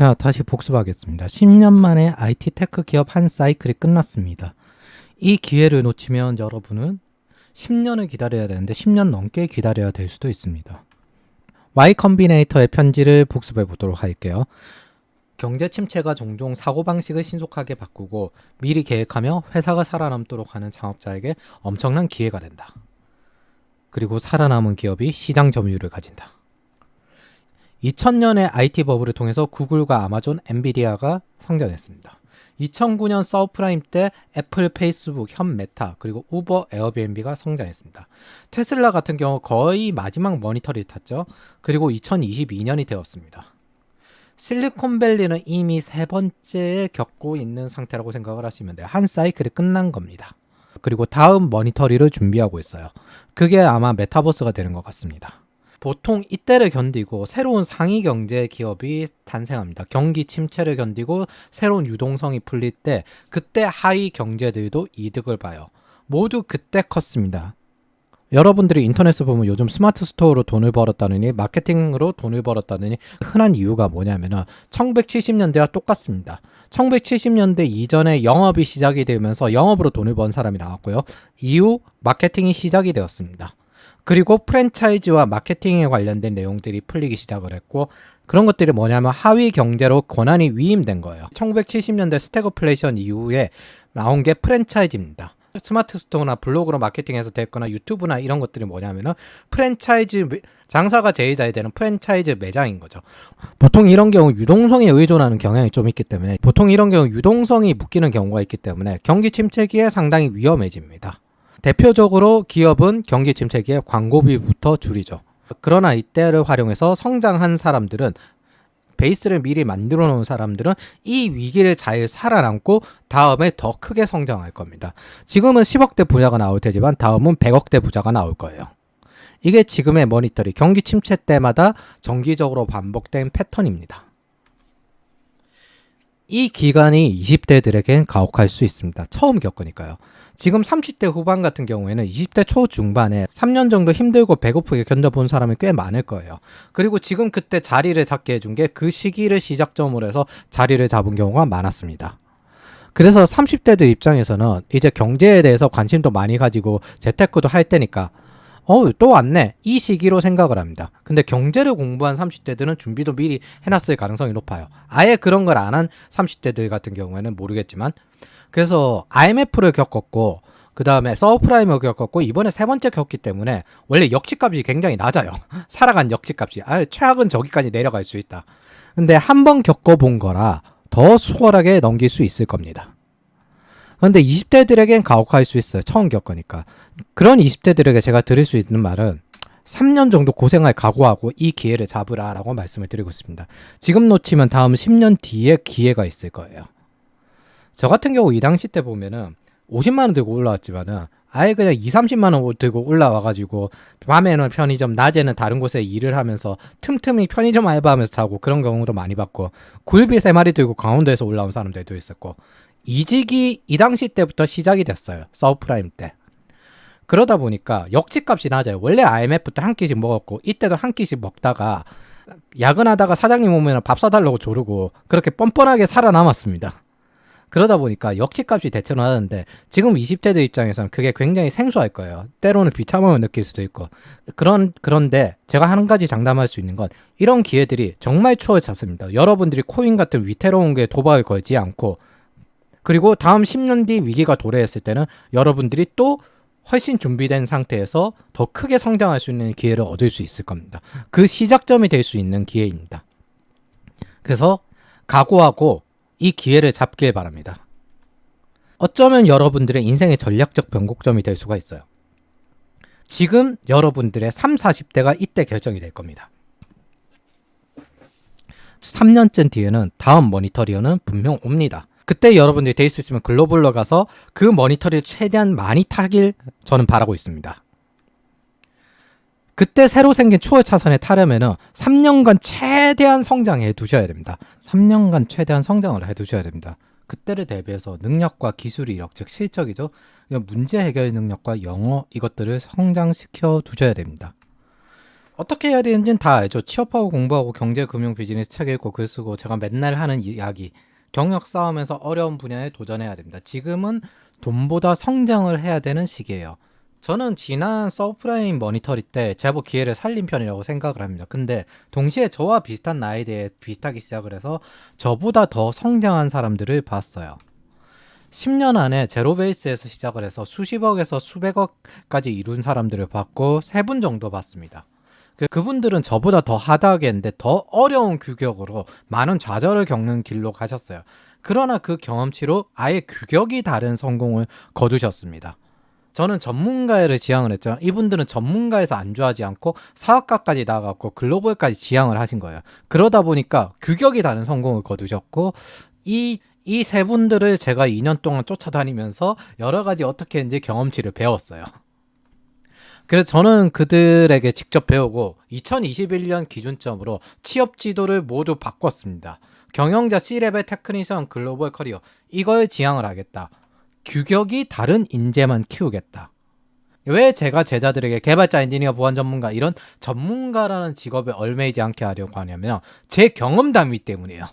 자, 다시 복습하겠습니다. 10년 만에 IT 테크 기업 한 사이클이 끝났습니다. 이 기회를 놓치면 여러분은 10년을 기다려야 되는데 10년 넘게 기다려야 될 수도 있습니다. Y 컴비네이터의 편지를 복습해 보도록 할게요. 경제 침체가 종종 사고방식을 신속하게 바꾸고 미리 계획하며 회사가 살아남도록 하는 창업자에게 엄청난 기회가 된다. 그리고 살아남은 기업이 시장 점유율을 가진다. 2000년에 IT 버블을 통해서 구글과 아마존, 엔비디아가 성장했습니다. 2009년 서브프라임 때 애플, 페이스북, 현 메타, 그리고 우버, 에어비앤비가 성장했습니다. 테슬라 같은 경우 거의 마지막 머니터리를 탔죠. 그리고 2022년이 되었습니다. 실리콘밸리는 이미 세 번째에 겪고 있는 상태라고 생각을 하시면 돼요. 한 사이클이 끝난 겁니다. 그리고 다음 머니터리를 준비하고 있어요. 그게 아마 메타버스가 되는 것 같습니다. 보통 이때를 견디고 새로운 상위 경제 기업이 탄생합니다. 경기 침체를 견디고 새로운 유동성이 풀릴 때 그때 하위 경제들도 이득을 봐요. 모두 그때 컸습니다. 여러분들이 인터넷을 보면 요즘 스마트 스토어로 돈을 벌었다느니 마케팅으로 돈을 벌었다느니 흔한 이유가 뭐냐면 1970년대와 똑같습니다. 1970년대 이전에 영업이 시작이 되면서 영업으로 돈을 번 사람이 나왔고요. 이후 마케팅이 시작이 되었습니다. 그리고 프랜차이즈와 마케팅에 관련된 내용들이 풀리기 시작을 했고 그런 것들이 뭐냐면 하위 경제로 권한이 위임된 거예요. 1970년대 스태그플레이션 이후에 나온 게 프랜차이즈입니다. 스마트 스토어나 블로그로 마케팅해서 됐거나 유튜브나 이런 것들이 뭐냐면은 프랜차이즈 장사가 제일 잘 되는 프랜차이즈 매장인 거죠. 보통 이런 경우 유동성에 의존하는 경향이 좀 있기 때문에 유동성이 묶이는 경우가 있기 때문에 경기 침체기에 상당히 위험해집니다. 대표적으로 기업은 경기 침체기에 광고비부터 줄이죠. 그러나 이때를 활용해서 성장한 사람들은 베이스를 미리 만들어 놓은 사람들은 이 위기를 잘 살아남고 다음에 더 크게 성장할 겁니다. 지금은 10억대 부자가 나올 테지만 다음은 100억대 부자가 나올 거예요. 이게 지금의 머니터리 경기 침체 때마다 정기적으로 반복된 패턴입니다. 이 기간이 20대들에겐 가혹할 수 있습니다. 처음 겪으니까요. 지금 30대 후반 같은 경우에는 20대 초중반에 3년 정도 힘들고 배고프게 견뎌본 사람이 꽤 많을 거예요. 그리고 지금 그때 자리를 잡게 해준 게 그 시기를 시작점으로 해서 자리를 잡은 경우가 많았습니다. 그래서 30대들 입장에서는 이제 경제에 대해서 관심도 많이 가지고 재테크도 할 때니까 또 왔네 이 시기로 생각을 합니다. 근데 경제를 공부한 30대들은 준비도 미리 해놨을 가능성이 높아요. 아예 그런 걸 안 한 30대들 같은 경우에는 모르겠지만 그래서 IMF를 겪었고 그 다음에 서브프라임을 겪었고 이번에 세 번째 겪기 때문에 원래 역치값이 굉장히 낮아요. 살아간 역치값이 최악은 저기까지 내려갈 수 있다. 근데 한 번 겪어본 거라 더 수월하게 넘길 수 있을 겁니다. 근데 20대들에겐 가혹할 수 있어요. 처음 겪으니까. 그런 20대들에게 제가 드릴 수 있는 말은 3년 정도 고생할 각오하고 이 기회를 잡으라 라고 말씀을 드리고 있습니다. 지금 놓치면 다음 10년 뒤에 기회가 있을 거예요. 저 같은 경우 이 당시 때 보면은 50만 원 들고 올라왔지만은 아예 그냥 2, 30만 원 들고 올라와가지고 밤에는 편의점, 낮에는 다른 곳에 일을 하면서 틈틈이 편의점 알바하면서 자고 그런 경우도 많이 봤고 굴비 3마리 들고 강원도에서 올라온 사람들도 있었고 이직이 이 당시 때부터 시작이 됐어요. 서브프라임 때. 그러다 보니까 역치값이 낮아요. 원래 IMF 때 한 끼씩 먹었고 이때도 한 끼씩 먹다가 야근하다가 사장님 오면 밥 사달라고 조르고 그렇게 뻔뻔하게 살아남았습니다. 그러다 보니까 역치값이 대체로 하는데 지금 20대들 입장에서는 그게 굉장히 생소할 거예요. 때로는 비참함을 느낄 수도 있고 그런데 제가 한 가지 장담할 수 있는 건 이런 기회들이 정말 추월 찼습니다. 여러분들이 코인 같은 위태로운 게 도박을 걸지 않고 그리고 다음 10년 뒤 위기가 도래했을 때는 여러분들이 또 훨씬 준비된 상태에서 더 크게 성장할 수 있는 기회를 얻을 수 있을 겁니다. 그 시작점이 될 수 있는 기회입니다. 그래서 각오하고 이 기회를 잡길 바랍니다. 어쩌면 여러분들의 인생의 전략적 변곡점이 될 수가 있어요. 지금 여러분들의 30, 40대가 이때 결정이 될 겁니다. 3년쯤 뒤에는 다음 머니터리어는 분명 옵니다. 그때 여러분들이 될 수 있으면 글로벌로 가서 그 머니터리를 최대한 많이 타길 저는 바라고 있습니다. 그때 새로 생긴 추월 차선에 타려면은 3년간 최대한 성장해 두셔야 됩니다. 3년간 최대한 성장을 해 두셔야 됩니다. 그때를 대비해서 능력과 기술 이력, 즉 실적이죠. 문제 해결 능력과 영어 이것들을 성장시켜 두셔야 됩니다. 어떻게 해야 되는지는 다 알죠. 취업하고 공부하고 경제, 금융, 비즈니스 책 읽고 글 쓰고 제가 맨날 하는 이야기. 경력 쌓으면서 어려운 분야에 도전해야 됩니다. 지금은 돈보다 성장을 해야 되는 시기예요. 저는 지난 서프라임 머니터리 때 제법 기회를 살린 편이라고 생각을 합니다. 근데 동시에 저와 비슷한 나이대에 비슷하게 시작을 해서 저보다 더 성장한 사람들을 봤어요. 10년 안에 제로 베이스에서 시작을 해서 수십억에서 수백억까지 이룬 사람들을 봤고 3분 정도 봤습니다. 그분들은 저보다 더 하다하겠는데 더 어려운 규격으로 많은 좌절을 겪는 길로 가셨어요. 그러나 그 경험치로 아예 규격이 다른 성공을 거두셨습니다. 저는 전문가를 지향을 했죠. 이분들은 전문가에서 안주하지 않고 사업가까지 나아갔고 글로벌까지 지향을 하신 거예요. 그러다 보니까 규격이 다른 성공을 거두셨고 이 세 분들을 제가 2년 동안 쫓아다니면서 여러 가지 어떻게 했는지 경험치를 배웠어요. 그래서 저는 그들에게 직접 배우고 2021년 기준점으로 취업 지도를 모두 바꿨습니다. 경영자 C레벨 테크니션 글로벌 커리어 이걸 지향을 하겠다. 규격이 다른 인재만 키우겠다. 왜 제가 제자들에게 개발자, 엔지니어, 보안 전문가 이런 전문가라는 직업에 얽매이지 않게 하려고 하냐면 제 경험담이기 때문이에요.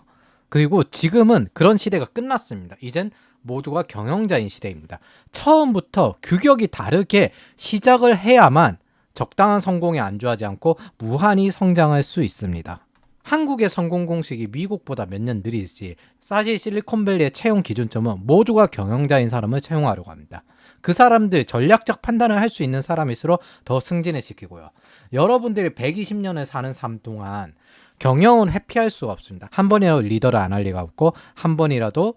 그리고 지금은 그런 시대가 끝났습니다. 이젠 모두가 경영자인 시대입니다. 처음부터 규격이 다르게 시작을 해야만 적당한 성공에 안주하지 않고 무한히 성장할 수 있습니다. 한국의 성공 공식이 미국보다 몇 년 느리지 사실 실리콘밸리의 채용 기준점은 모두가 경영자인 사람을 채용하려고 합니다. 그 사람들 전략적 판단을 할 수 있는 사람일수록 더 승진을 시키고요. 여러분들이 120년을 사는 삶 동안 경영은 회피할 수가 없습니다. 한 번이라도 리더를 안 할 리가 없고 한 번이라도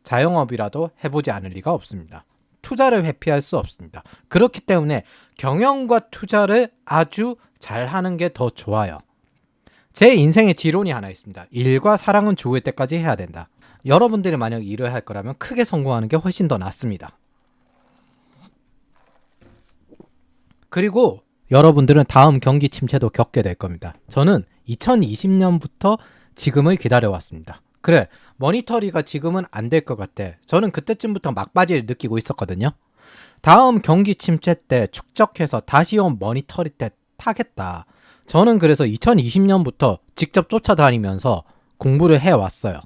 자영업이라도 해보지 않을 리가 없습니다. 투자를 회피할 수 없습니다. 그렇기 때문에 경영과 투자를 아주 잘하는 게 더 좋아요. 제 인생의 지론이 하나 있습니다. 일과 사랑은 죽을 때까지 해야 된다. 여러분들이 만약 일을 할 거라면 크게 성공하는 게 훨씬 더 낫습니다. 그리고 여러분들은 다음 경기 침체도 겪게 될 겁니다. 저는 2020년부터 지금을 기다려왔습니다. 그래, 머니터리가 지금은 안 될 것 같아. 저는 그때쯤부터 막바지를 느끼고 있었거든요. 다음 경기 침체 때 축적해서 다시 온 머니터리 때 타겠다. 저는 그래서 2020년부터 직접 쫓아다니면서 공부를 해왔어요.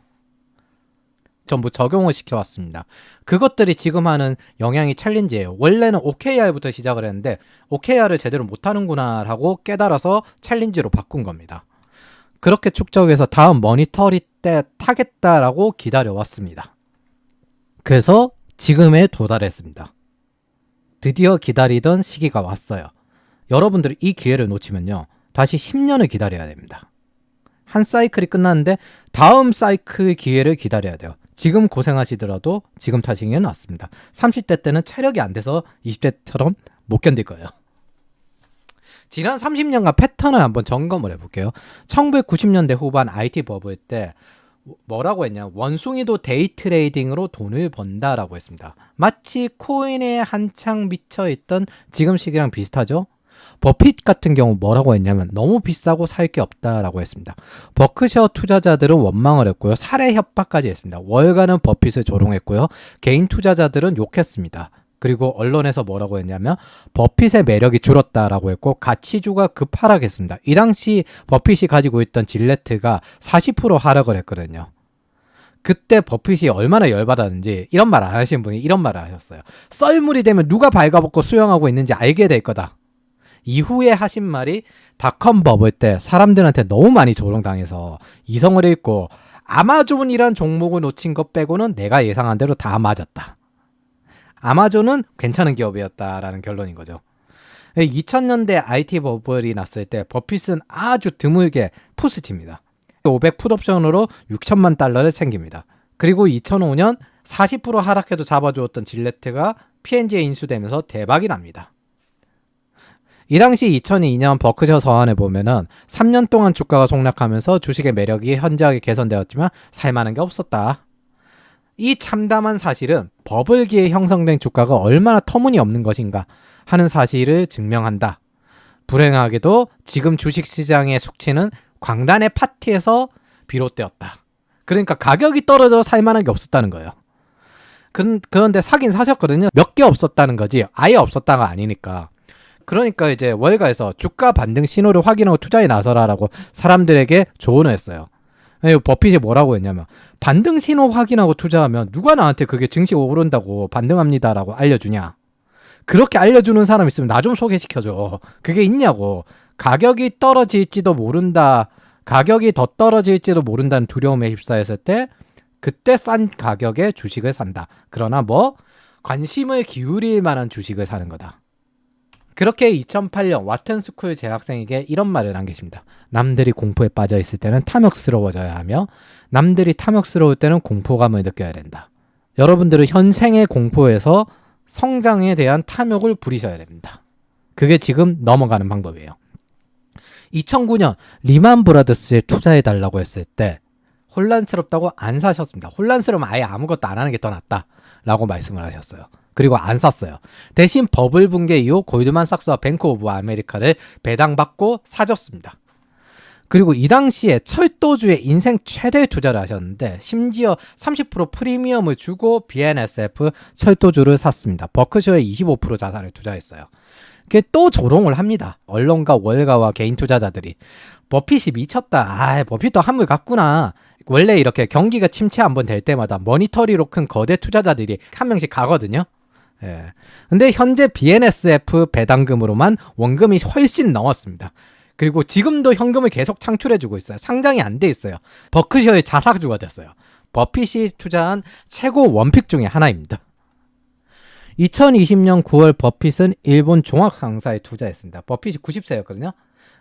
전부 적용을 시켜왔습니다. 그것들이 지금 하는 영향이 챌린지예요. 원래는 OKR부터 시작을 했는데 OKR을 제대로 못하는구나 라고 깨달아서 챌린지로 바꾼 겁니다. 그렇게 축적해서 다음 머니터리 때 타겠다라고 기다려왔습니다. 그래서 지금에 도달했습니다. 드디어 기다리던 시기가 왔어요. 여러분들이 이 기회를 놓치면요. 다시 10년을 기다려야 됩니다. 한 사이클이 끝났는데 다음 사이클 기회를 기다려야 돼요. 지금 고생하시더라도 지금 타시는 게 낫습니다. 30대 때는 체력이 안 돼서 20대처럼 못 견딜 거예요. 지난 30년간 패턴을 한번 점검을 해볼게요. 1990년대 후반 IT 버블 때 뭐라고 했냐? 원숭이도 데이 트레이딩으로 돈을 번다라고 했습니다. 마치 코인에 한창 미쳐있던 지금 시기랑 비슷하죠? 버핏 같은 경우 뭐라고 했냐면 너무 비싸고 살 게 없다라고 했습니다. 버크셔 투자자들은 원망을 했고요. 살해 협박까지 했습니다. 월가는 버핏을 조롱했고요. 개인 투자자들은 욕했습니다. 그리고 언론에서 뭐라고 했냐면 버핏의 매력이 줄었다라고 했고 가치주가 급하락했습니다. 이 당시 버핏이 가지고 있던 질레트가 40% 하락을 했거든요. 그때 버핏이 얼마나 열받았는지 이런 말 안 하시는 분이 이런 말을 하셨어요. 썰물이 되면 누가 발가벗고 수영하고 있는지 알게 될 거다. 이후에 하신 말이 닷컴 버블 때 사람들한테 너무 많이 조롱당해서 이성을 잃고 아마존이란 종목을 놓친 것 빼고는 내가 예상한 대로 다 맞았다. 아마존은 괜찮은 기업이었다라는 결론인 거죠. 2000년대 IT 버블이 났을 때 버핏은 아주 드물게 푸스칩니다. 500 풋옵션으로 6천만 달러를 챙깁니다. 그리고 2005년 40% 하락해도 잡아주었던 질레트가 P&G에 인수되면서 대박이 납니다. 이 당시 2002년 버크셔 서한에 보면은 3년 동안 주가가 폭락하면서 주식의 매력이 현저하게 개선되었지만 살만한 게 없었다. 이 참담한 사실은 버블기에 형성된 주가가 얼마나 터무니없는 것인가 하는 사실을 증명한다. 불행하게도 지금 주식시장의 숙취는 광란의 파티에서 비롯되었다. 그러니까 가격이 떨어져 살만한 게 없었다는 거예요. 그런데 사긴 사셨거든요. 몇 개 없었다는 거지 아예 없었다가 아니니까. 그러니까 이제 월가에서 주가 반등 신호를 확인하고 투자에 나서라라고 사람들에게 조언을 했어요. 버핏이 뭐라고 했냐면 반등 신호 확인하고 투자하면 누가 나한테 그게 증시 오른다고 반등합니다라고 알려주냐. 그렇게 알려주는 사람 있으면 나 좀 소개시켜줘. 그게 있냐고. 가격이 떨어질지도 모른다. 가격이 더 떨어질지도 모른다는 두려움에 휩싸였을 때 그때 싼 가격에 주식을 산다. 그러나 뭐 관심을 기울일 만한 주식을 사는 거다. 그렇게 2008년 와튼스쿨 재학생에게 이런 말을 남기십니다. 남들이 공포에 빠져 있을 때는 탐욕스러워져야 하며 남들이 탐욕스러울 때는 공포감을 느껴야 된다. 여러분들은 현생의 공포에서 성장에 대한 탐욕을 부리셔야 됩니다. 그게 지금 넘어가는 방법이에요. 2009년 리만 브라더스에 투자해달라고 했을 때 혼란스럽다고 안 사셨습니다. 혼란스러우면 아예 아무것도 안 하는 게 더 낫다 라고 말씀을 하셨어요. 그리고 안 샀어요. 대신 버블 붕괴 이후 골드만삭스와 뱅크 오브 아메리카를 배당받고 사줬습니다. 그리고 이 당시에 철도주에 인생 최대 투자를 하셨는데 심지어 30% 프리미엄을 주고 BNSF 철도주를 샀습니다. 버크셔의 25% 자산을 투자했어요. 그게 또 조롱을 합니다. 언론과 월가와 개인 투자자들이. 버핏이 미쳤다. 버핏도 한물 갔구나. 원래 이렇게 경기가 침체 한번 될 때마다 머니터리로 큰 거대 투자자들이 한 명씩 가거든요. 예. 근데 현재 BNSF 배당금으로만 원금이 훨씬 넘었습니다. 그리고 지금도 현금을 계속 창출해주고 있어요. 상장이 안 돼 있어요. 버크셔의 자사주가 됐어요. 버핏이 투자한 최고 원픽 중에 하나입니다. 2020년 9월 버핏은 일본 종합상사에 투자했습니다. 버핏이 90세였거든요.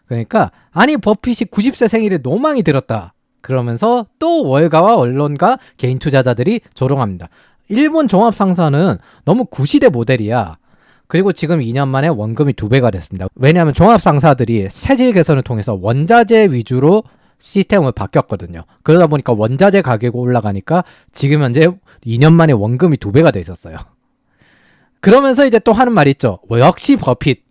그러니까 아니 버핏이 90세 생일에 노망이 들었다. 그러면서 또 월가와 언론과 개인 투자자들이 조롱합니다. 일본 종합상사는 너무 구시대 모델이야. 그리고 지금 2년 만에 원금이 2배가 됐습니다. 왜냐하면 종합상사들이 세질 개선을 통해서 원자재 위주로 시스템을 바뀌었거든요. 그러다 보니까 원자재 가격이 올라가니까 지금 현재 2년 만에 원금이 2배가 돼 있었어요. 그러면서 이제 또 하는 말이 있죠. 역시 버핏.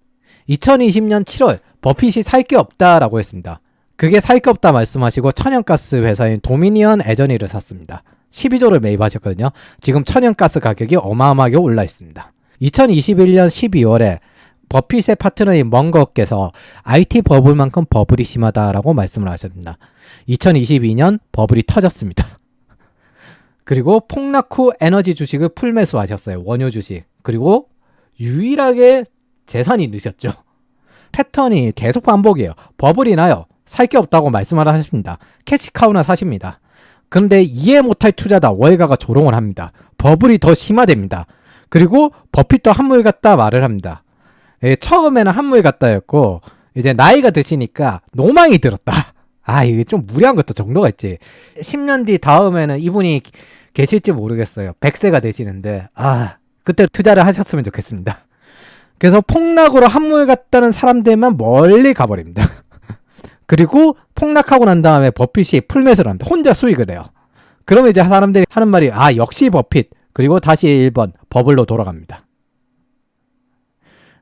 2020년 7월 버핏이 살 게 없다라고 했습니다. 그게 살 게 없다 말씀하시고 천연가스 회사인 도미니언 에너지를 샀습니다. 12조를 매입하셨거든요. 지금 천연가스 가격이 어마어마하게 올라 있습니다. 2021년 12월에 버핏의 파트너인 멍거께서 IT 버블만큼 버블이 심하다라고 말씀을 하셨습니다. 2022년 버블이 터졌습니다. 그리고 폭락 후 에너지 주식을 풀매수하셨어요. 원유 주식. 그리고 유일하게 재산이 느셨죠. 패턴이 계속 반복이에요. 버블이 나요. 살 게 없다고 말씀을 하십니다. 캐시카우나 사십니다. 그런데 이해 못할 투자다 월가가 조롱을 합니다. 버블이 더 심화됩니다. 그리고 버핏도 한물 같다 말을 합니다. 처음에는 한물 같다였고 이제 나이가 드시니까 노망이 들었다. 이게 좀 무리한 것도 정도가 있지. 10년 뒤 다음에는 이분이 계실지 모르겠어요. 100세가 되시는데 그때 투자를 하셨으면 좋겠습니다. 그래서 폭락으로 한물 같다는 사람들만 멀리 가버립니다. 그리고 폭락하고 난 다음에 버핏이 풀매수를 합니다. 혼자 수익을 내요. 그러면 이제 사람들이 하는 말이 역시 버핏. 그리고 다시 1번 버블로 돌아갑니다.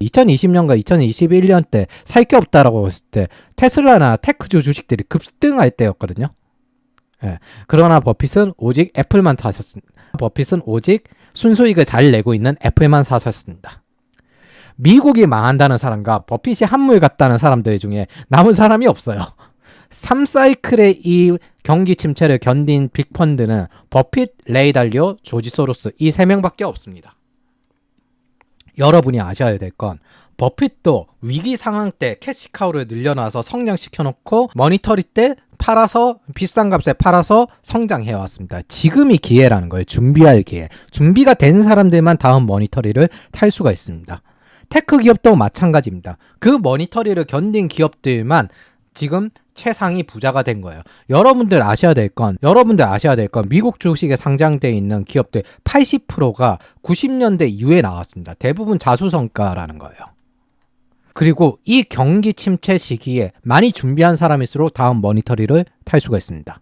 2020년과 2021년 때 살 게 없다라고 했을 때 테슬라나 테크주 주식들이 급등할 때였거든요. 그러나 버핏은 오직 애플만 타셨습니다. 버핏은 오직 순수익을 잘 내고 있는 애플만 사셨습니다. 미국이 망한다는 사람과 버핏이 한물 같다는 사람들 중에 남은 사람이 없어요. 3사이클의 이 경기 침체를 견딘 빅펀드는 버핏, 레이 달리오, 조지 소로스 이 3명밖에 없습니다. 여러분이 아셔야 될 건 버핏도 위기 상황 때 캐시카우를 늘려놔서 성장시켜놓고 머니터리 때 팔아서 비싼 값에 팔아서 성장해왔습니다. 지금이 기회라는 거예요. 준비할 기회. 준비가 된 사람들만 다음 머니터리를 탈 수가 있습니다. 테크 기업도 마찬가지입니다. 그 머니터리를 견딘 기업들만 지금 최상위 부자가 된 거예요. 여러분들 아셔야 될 건 미국 주식에 상장되어 있는 기업들 80%가 90년대 이후에 나왔습니다. 대부분 자수성가라는 거예요. 그리고 이 경기 침체 시기에 많이 준비한 사람일수록 다음 머니터리를 탈 수가 있습니다.